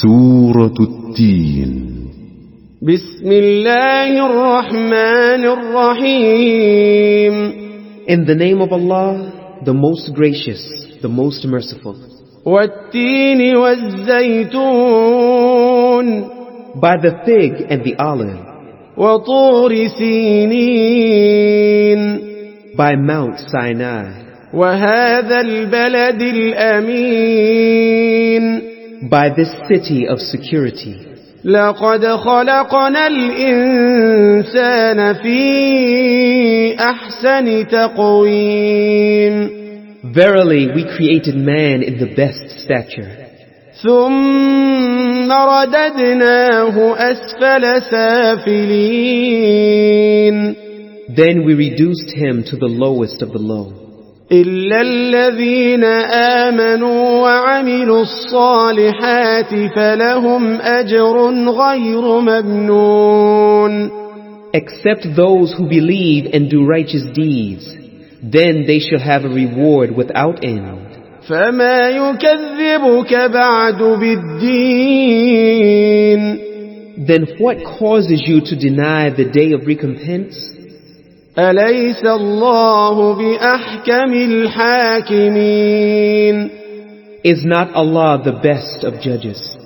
سورة التين. بسم الله الرحمن الرحيم. In the name of Allah, the most gracious, the most merciful. والتين والزيتون. By the fig and the olive. وطور سينين. By Mount Sinai. وهذا البلد الأمين. By this city of security. لقد خلقنا الإنسان في أحسن تقويم. Verily, we created man in the best stature. ثم رددناه أسفل سافلين. Then we reduced him to the lowest of the low. إلا الذين آمنوا وعملوا الصالحات فلهم أجر غير ممنون. Except those who believe and do righteous deeds, then they shall have a reward without end. فما يكذبك بعد بالدين. Then what causes you to deny the day of recompense? أليس الله بأحكم الحاكمين. Is not Allah the best of judges?